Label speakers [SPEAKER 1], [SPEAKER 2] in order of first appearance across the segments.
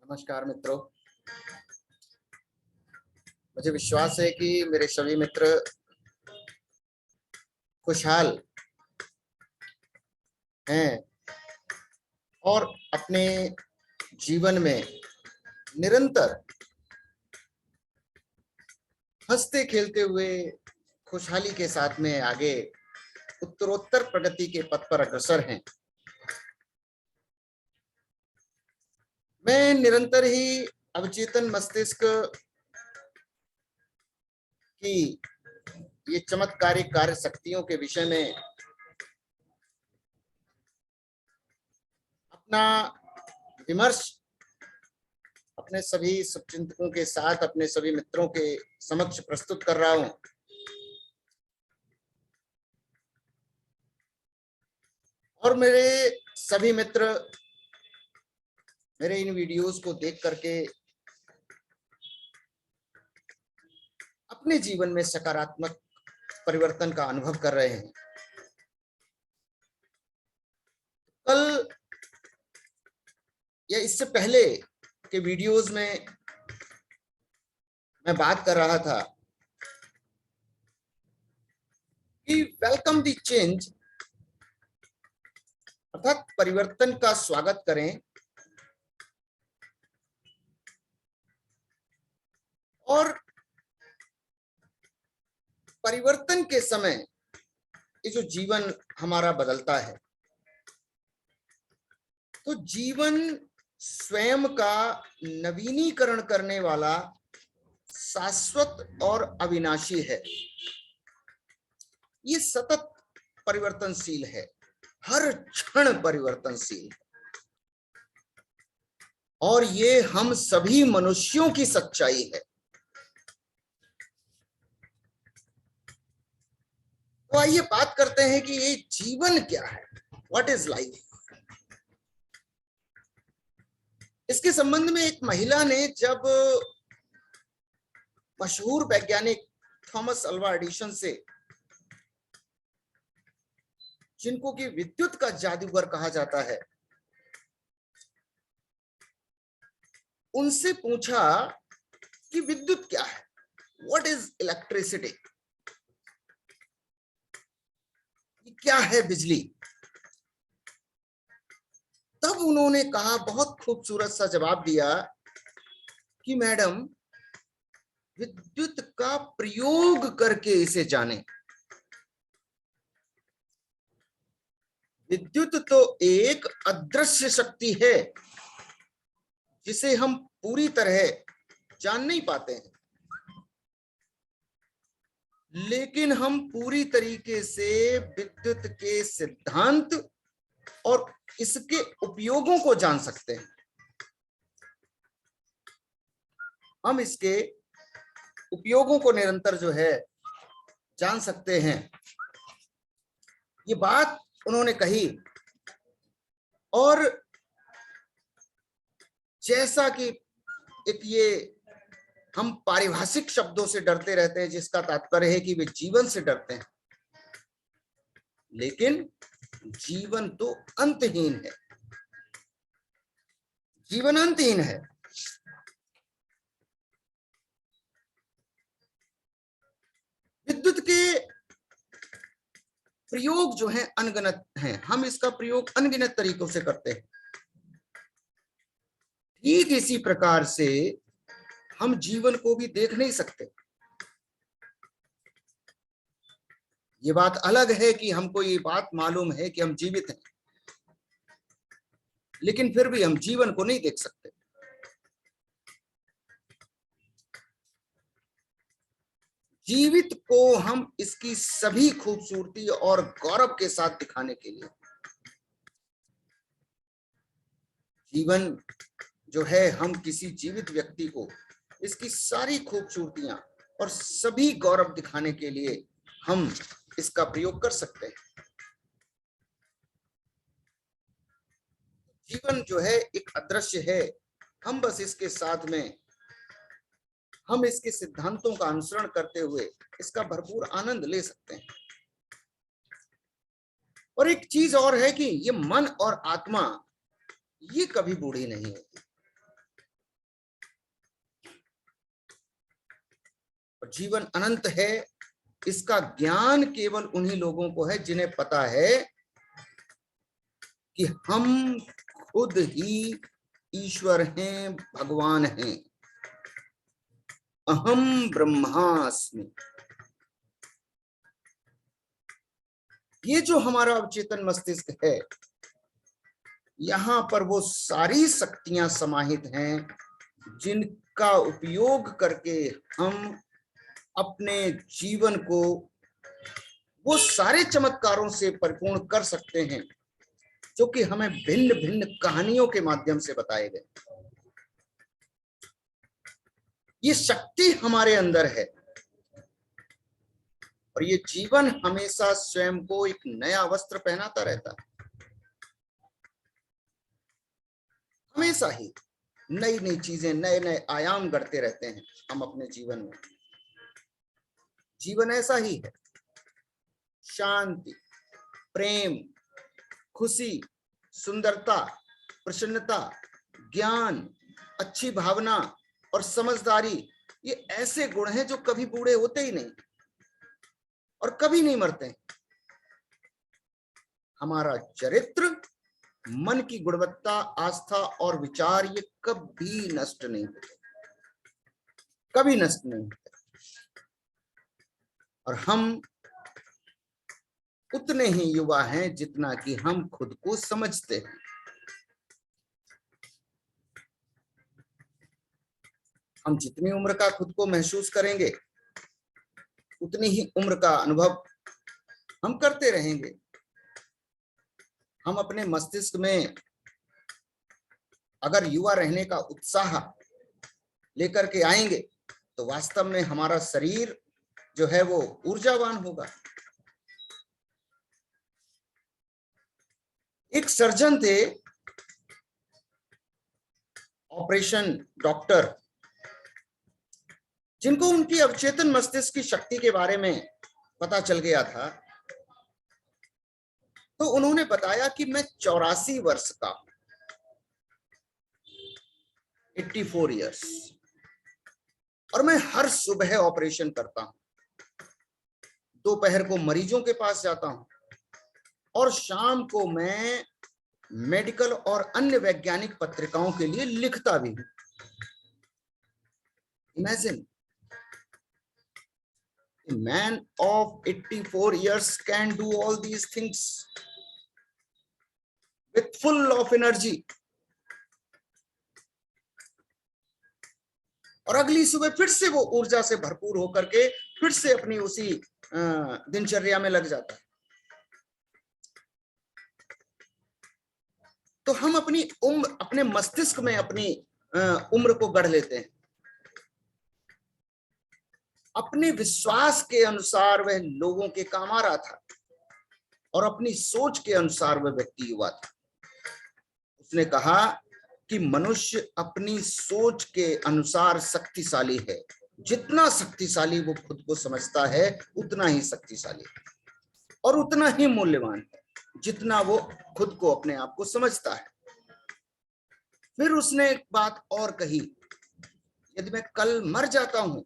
[SPEAKER 1] नमस्कार मित्रों। मुझे विश्वास है कि मेरे सभी मित्र खुशहाल हैं और अपने जीवन में निरंतर हंसते खेलते हुए खुशहाली के साथ में आगे उत्तरोत्तर प्रगति के पथ पर अग्रसर हैं। मैं निरंतर ही अवचेतन मस्तिष्क की ये चमत्कारिक कार्य शक्तियों के विषय में अपना विमर्श अपने सभी शुभचिंतकों के साथ, अपने सभी मित्रों के समक्ष प्रस्तुत कर रहा हूं। और मेरे सभी मित्र मेरे इन वीडियोस को देख करके अपने जीवन में सकारात्मक परिवर्तन का अनुभव कर रहे हैं। कल या इससे पहले के वीडियोस में मैं बात कर रहा था कि वेलकम द चेंज, अर्थात परिवर्तन का स्वागत करें और परिवर्तन के समय ये जो जीवन हमारा बदलता है, तो जीवन स्वयं का नवीनीकरण करने वाला शाश्वत और अविनाशी है। ये सतत परिवर्तनशील है, हर क्षण परिवर्तनशील है, और ये हम सभी मनुष्यों की सच्चाई है। तो आइए बात करते हैं कि ये जीवन क्या है, व्हाट इज लाइफ। इसके संबंध में एक महिला ने, जब मशहूर वैज्ञानिक थॉमस अल्वा एडिसन से, जिनको कि विद्युत का जादूगर कहा जाता है, उनसे पूछा कि विद्युत क्या है, व्हाट इज इलेक्ट्रिसिटी, क्या है बिजली। तब उन्होंने कहा, बहुत खूबसूरत सा जवाब दिया कि मैडम, विद्युत का प्रयोग करके इसे जाने। विद्युत तो एक अदृश्य शक्ति है जिसे हम पूरी तरह जान नहीं पाते हैं, लेकिन हम पूरी तरीके से विद्युत के सिद्धांत और इसके उपयोगों को जान सकते हैं। हम इसके उपयोगों को निरंतर जो है जान सकते हैं। ये बात उन्होंने कही, और जैसा कि एक ये हम पारिभाषिक शब्दों से डरते रहते हैं, जिसका तात्पर्य है कि वे जीवन से डरते हैं, लेकिन जीवन तो अंतहीन है, जीवन अंतहीन है। विद्युत के प्रयोग जो है अनगिनत हैं, हम इसका प्रयोग अनगिनत तरीकों से करते हैं। ठीक इसी प्रकार से हम जीवन को भी देख नहीं सकते। ये बात अलग है कि हमको ये बात मालूम है कि हम जीवित हैं, लेकिन फिर भी हम जीवन को नहीं देख सकते। जीवित को हम इसकी सभी खूबसूरती और गौरव के साथ दिखाने के लिए, जीवन जो है, हम किसी जीवित व्यक्ति को इसकी सारी खूबसूरतियां और सभी गौरव दिखाने के लिए हम इसका प्रयोग कर सकते हैं। जीवन जो है एक अदृश्य है, हम बस इसके साथ में, हम इसके सिद्धांतों का अनुसरण करते हुए इसका भरपूर आनंद ले सकते हैं। और एक चीज और है कि ये मन और आत्मा, ये कभी बूढ़ी नहीं होती। और जीवन अनंत है, इसका ज्ञान केवल उन्हीं लोगों को है जिन्हें पता है कि हम खुद ही ईश्वर हैं, भगवान हैं। अहम ब्रह्मास्मि। ये जो हमारा अवचेतन मस्तिष्क है, यहां पर वो सारी शक्तियां समाहित हैं जिनका उपयोग करके हम अपने जीवन को वो सारे चमत्कारों से परिपूर्ण कर सकते हैं जो कि हमें भिन्न भिन्न कहानियों के माध्यम से बताए गए। ये शक्ति हमारे अंदर है और ये जीवन हमेशा स्वयं को एक नया वस्त्र पहनाता रहता है। हमेशा ही नई नई चीजें, नए नए आयाम गढ़ते रहते हैं हम अपने जीवन में। जीवन ऐसा ही है। शांति, प्रेम, खुशी, सुंदरता, प्रसन्नता, ज्ञान, अच्छी भावना और समझदारी, ये ऐसे गुण हैं जो कभी बूढ़े होते ही नहीं और कभी नहीं मरते। हमारा चरित्र, मन की गुणवत्ता, आस्था और विचार ये कभी नष्ट नहीं होते, कभी नष्ट नहीं होते। और हम उतने ही युवा हैं जितना कि हम खुद को समझते हैं। हम जितनी उम्र का खुद को महसूस करेंगे, उतनी ही उम्र का अनुभव हम करते रहेंगे। हम अपने मस्तिष्क में अगर युवा रहने का उत्साह लेकर के आएंगे तो वास्तव में हमारा शरीर जो है वो ऊर्जावान होगा। एक सर्जन थे, ऑपरेशन डॉक्टर, जिनको उनकी अवचेतन मस्तिष्क की शक्ति के बारे में पता चल गया था। तो उन्होंने बताया कि मैं 84 वर्ष का, 84 इयर्स, और मैं हर सुबह ऑपरेशन करता हूं, दोपहर को मरीजों के पास जाता हूं और शाम को मैं मेडिकल और अन्य वैज्ञानिक पत्रिकाओं के लिए लिखता भी हूं। Imagine, a man of 84 years can do all these things with full of energy. और अगली सुबह फिर से वो ऊर्जा से भरपूर होकर के फिर से अपनी उसी दिनचर्या में लग जाता है। तो हम अपनी उम्र, अपने मस्तिष्क में अपनी उम्र को गढ़ लेते हैं। अपने विश्वास के अनुसार वह लोगों के काम आ रहा था और अपनी सोच के अनुसार वह व्यक्ति युवा था। उसने कहा कि मनुष्य अपनी सोच के अनुसार शक्तिशाली है। जितना शक्तिशाली वो खुद को समझता है उतना ही शक्तिशाली है और उतना ही मूल्यवान है जितना वो खुद को, अपने आप को समझता है। फिर उसने एक बात और कही, यदि मैं कल मर जाता हूं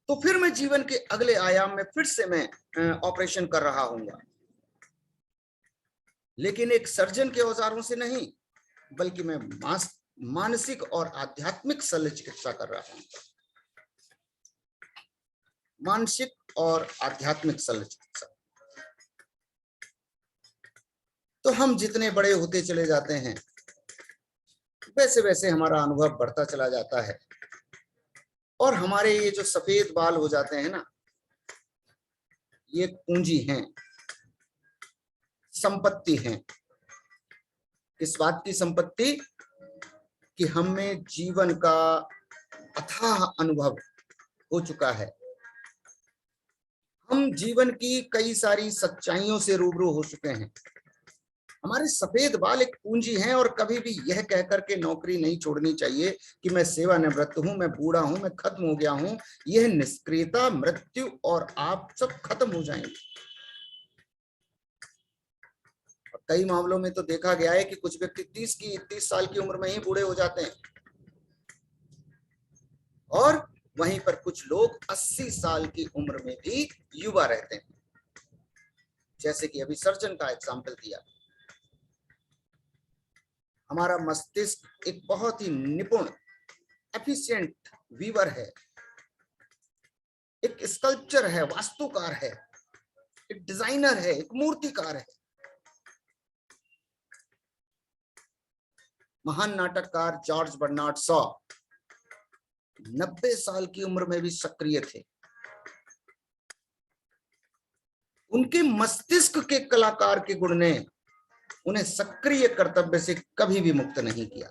[SPEAKER 1] तो फिर मैं जीवन के अगले आयाम में फिर से मैं ऑपरेशन कर रहा हूंगा, लेकिन एक सर्जन के औजारों से नहीं, बल्कि मैं मानसिक और आध्यात्मिक शल्य चिकित्सा कर रहा हूं। मानसिक और आध्यात्मिक शल्य चिकित्सा। तो हम जितने बड़े होते चले जाते हैं वैसे वैसे हमारा अनुभव बढ़ता चला जाता है और हमारे ये जो सफेद बाल हो जाते हैं ना, ये पूंजी हैं, संपत्ति हैं। इस बात की संपत्ति कि हमें जीवन का अथाह अनुभव हो चुका है। हम जीवन की कई सारी सच्चाइयों से रूबरू हो चुके हैं। हमारे सफेद बाल एक पूंजी हैं और कभी भी यह कहकर के नौकरी नहीं छोड़नी चाहिए कि मैं सेवानिवृत्त हूं, मैं बूढ़ा हूं, मैं खत्म हो गया हूं। यह निष्क्रियता, मृत्यु और आप सब खत्म हो जाएंगे। और कई मामलों में तो देखा गया है कि कुछ व्यक्ति 30 साल की उम्र में ही बूढ़े हो जाते हैं और वहीं पर कुछ लोग 80 साल की उम्र में भी युवा रहते हैं, जैसे कि अभी सर्जन का एग्जाम्पल दिया। हमारा मस्तिष्क एक बहुत ही निपुण एफिशिएंट वीवर है, एक स्कल्पचर है, वास्तुकार है, एक डिजाइनर है, एक मूर्तिकार है। महान नाटककार जॉर्ज बर्नार्ड शॉ 90 साल की उम्र में भी सक्रिय थे। उनके मस्तिष्क के कलाकार के गुण ने उन्हें सक्रिय कर्तव्य से कभी भी मुक्त नहीं किया।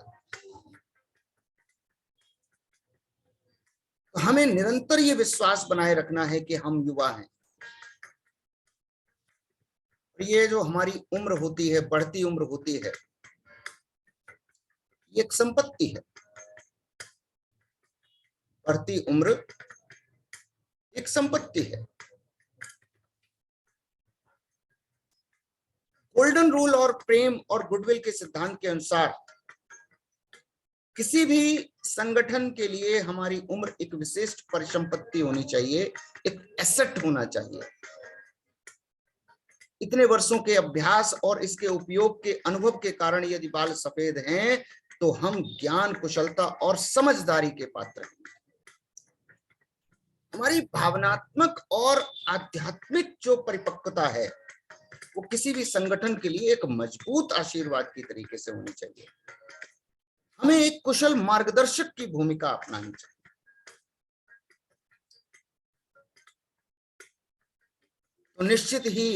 [SPEAKER 1] तो हमें निरंतर ये विश्वास बनाए रखना है कि हम युवा हैं। ये जो हमारी उम्र होती है, बढ़ती उम्र होती है, ये एक संपत्ति है। बढ़ती उम्र एक संपत्ति है। गोल्डन रूल और प्रेम और गुडविल के सिद्धांत के अनुसार किसी भी संगठन के लिए हमारी उम्र एक विशिष्ट परिसंपत्ति होनी चाहिए, एक एसेट होना चाहिए। इतने वर्षों के अभ्यास और इसके उपयोग के अनुभव के कारण यदि बाल सफेद हैं तो हम ज्ञान, कुशलता और समझदारी के पात्र हैं। हमारी भावनात्मक और आध्यात्मिक जो परिपक्वता है वो किसी भी संगठन के लिए एक मजबूत आशीर्वाद की तरीके से होनी चाहिए। हमें एक कुशल मार्गदर्शक की भूमिका अपनानी चाहिए। तो निश्चित ही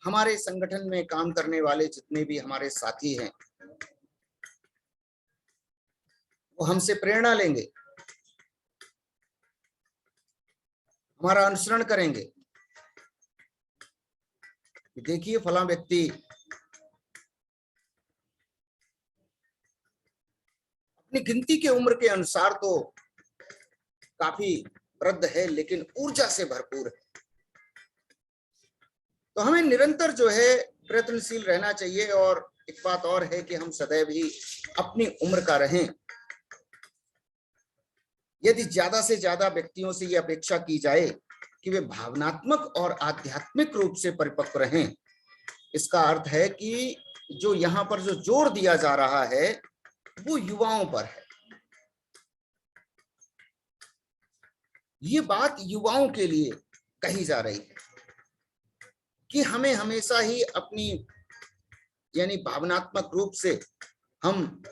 [SPEAKER 1] हमारे संगठन में काम करने वाले जितने भी हमारे साथी हैं वो हमसे प्रेरणा लेंगे, हमारा अनुसरण करेंगे। देखिए फला व्यक्ति अपनी गिनती के उम्र के अनुसार तो काफी वृद्ध है लेकिन ऊर्जा से भरपूर है। तो हमें निरंतर जो है प्रयत्नशील रहना चाहिए। और एक बात और है कि हम सदैव ही अपनी उम्र का रहें। यदि ज्यादा से ज्यादा व्यक्तियों से ये अपेक्षा की जाए कि वे भावनात्मक और आध्यात्मिक रूप से परिपक्व रहें, इसका अर्थ है कि जो यहाँ पर जो जोर दिया जा रहा है वो युवाओं पर है। ये बात युवाओं के लिए कही जा रही है कि हमें हमेशा ही अपनी यानी भावनात्मक रूप से हम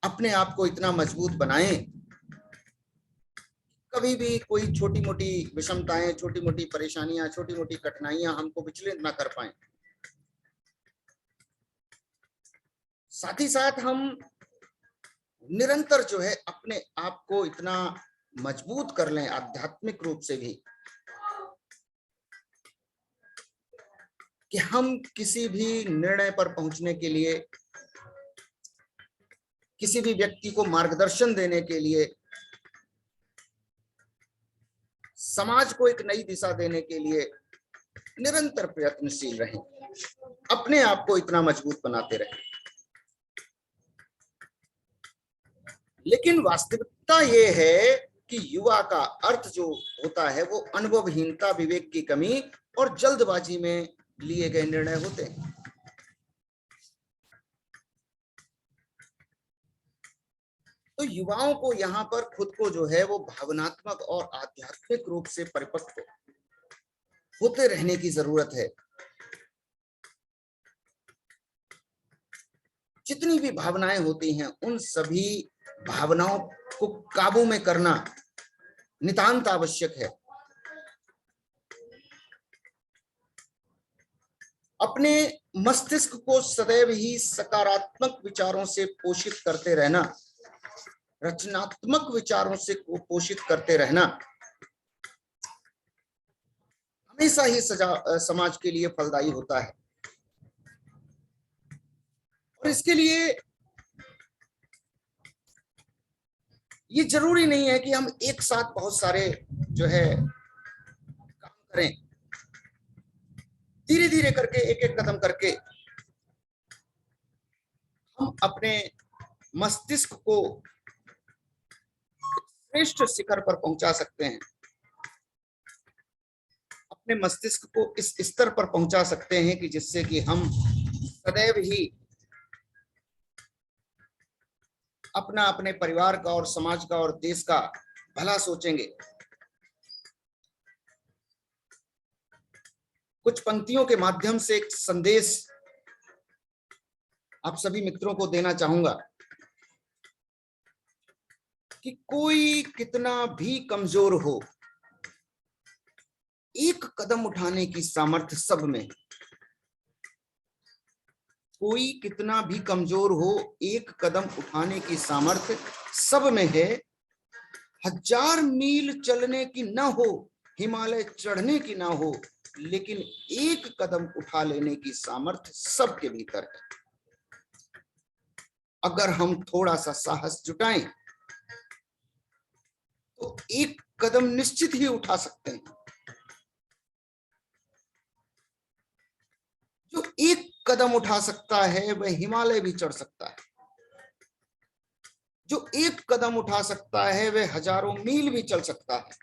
[SPEAKER 1] अपने आप को इतना मजबूत बनाएं, कभी भी कोई छोटी मोटी विषमताएं, छोटी मोटी परेशानियां, छोटी मोटी कठिनाइयां हमको विचलित ना कर पाए। साथ ही साथ हम निरंतर जो है अपने आप को इतना मजबूत कर लें आध्यात्मिक रूप से भी कि हम किसी भी निर्णय पर पहुंचने के लिए, किसी भी व्यक्ति को मार्गदर्शन देने के लिए, समाज को एक नई दिशा देने के लिए निरंतर प्रयत्नशील रहें, अपने आप को इतना मजबूत बनाते रहें। लेकिन वास्तविकता ये है कि युवा का अर्थ जो होता है वो अनुभवहीनता, विवेक की कमी और जल्दबाजी में लिए गए निर्णय होते हैं। तो युवाओं को यहाँ पर खुद को जो है वो भावनात्मक और आध्यात्मिक रूप से परिपक्व होते रहने की जरूरत है। जितनी भी भावनाएं होती हैं उन सभी भावनाओं को काबू में करना नितांत आवश्यक है। अपने मस्तिष्क को सदैव ही सकारात्मक विचारों से पोषित करते रहना, रचनात्मक विचारों से पोषित करते रहना हमेशा ही समाज के लिए फलदायी होता है। और इसके लिए ये जरूरी नहीं है कि हम एक साथ बहुत सारे जो है काम करें। धीरे धीरे करके, एक एक कदम करके हम अपने मस्तिष्क को श्रेष्ठ शिखर पर पहुंचा सकते हैं, अपने मस्तिष्क को इस स्तर पर पहुंचा सकते हैं कि जिससे कि हम सदैव ही अपना, अपने परिवार का और समाज का और देश का भला सोचेंगे। कुछ पंक्तियों के माध्यम से एक संदेश आप सभी मित्रों को देना चाहूंगा कि कोई कितना भी कमजोर हो, एक कदम उठाने की सामर्थ्य सब में। कोई कितना भी कमजोर हो, एक कदम उठाने की सामर्थ्य सब में है। 1000 मील चलने की ना हो, हिमालय चढ़ने की ना हो, लेकिन एक कदम उठा लेने की सामर्थ्य सबके भीतर है। अगर हम थोड़ा सा साहस जुटाएं तो एक कदम निश्चित ही उठा सकते हैं। जो एक कदम उठा सकता है वह हिमालय भी चढ़ सकता है। जो एक कदम उठा सकता है वह हजारों मील भी चल सकता है,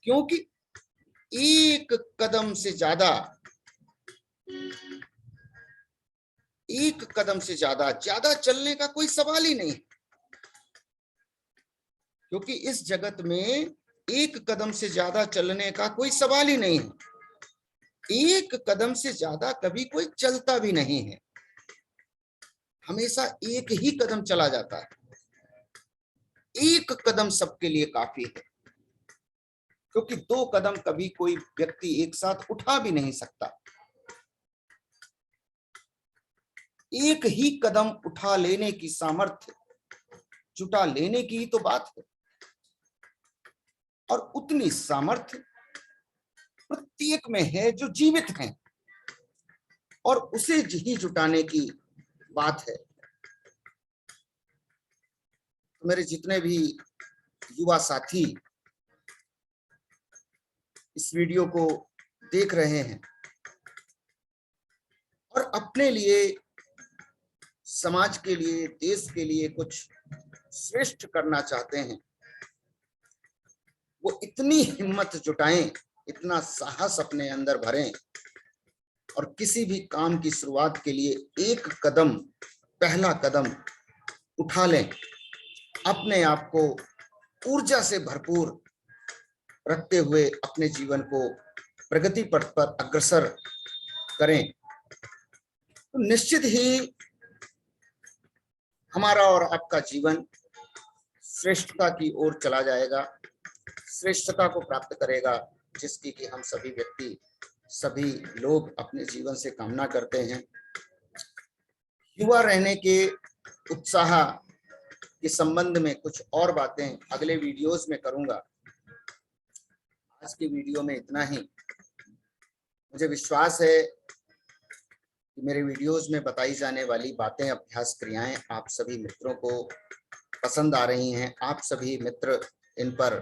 [SPEAKER 1] क्योंकि एक कदम से ज्यादा, एक कदम से ज्यादा चलने का कोई सवाल ही नहीं, क्योंकि इस जगत में एक कदम से ज्यादा चलने का कोई सवाल ही नहीं है। एक कदम से ज्यादा कभी कोई चलता भी नहीं है, हमेशा एक ही कदम चला जाता है। एक कदम सबके लिए काफी है, क्योंकि 2 कदम कभी कोई व्यक्ति एक साथ उठा भी नहीं सकता। एक ही कदम उठा लेने की सामर्थ्य, जुटा लेने की ही तो बात है, और उतनी सामर्थ्य प्रत्येक में है जो जीवित हैं, और उसे ही जुटाने की बात है। तो मेरे जितने भी युवा साथी इस वीडियो को देख रहे हैं और अपने लिए, समाज के लिए, देश के लिए कुछ श्रेष्ठ करना चाहते हैं, वो इतनी हिम्मत जुटाएं, इतना साहस अपने अंदर भरें और किसी भी काम की शुरुआत के लिए एक कदम, पहला कदम उठा लें। अपने आप को ऊर्जा से भरपूर रखते हुए अपने जीवन को प्रगति पथ पर अग्रसर करें, तो निश्चित ही हमारा और आपका जीवन श्रेष्ठता की ओर चला जाएगा, श्रेष्ठता को प्राप्त करेगा, जिसकी कि हम सभी व्यक्ति, सभी लोग अपने जीवन से कामना करते हैं। युवा रहने के उत्साह के संबंध में कुछ और बातें अगले वीडियोस में करूंगा। आज के वीडियो में इतना ही। मुझे विश्वास है कि मेरे वीडियोस में बताई जाने वाली बातें, अभ्यास क्रियाएं आप सभी मित्रों को पसंद आ रही हैं। आप सभी मित्र इन पर,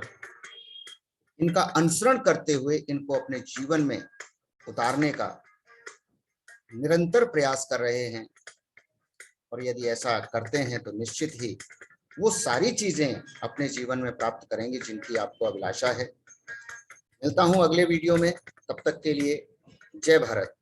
[SPEAKER 1] इनका अनुसरण करते हुए इनको अपने जीवन में उतारने का निरंतर प्रयास कर रहे हैं, और यदि ऐसा करते हैं तो निश्चित ही वो सारी चीजें अपने जीवन में प्राप्त करेंगे जिनकी आपको अभिलाषा है। मिलता हूं अगले वीडियो में, तब तक के लिए जय भारत।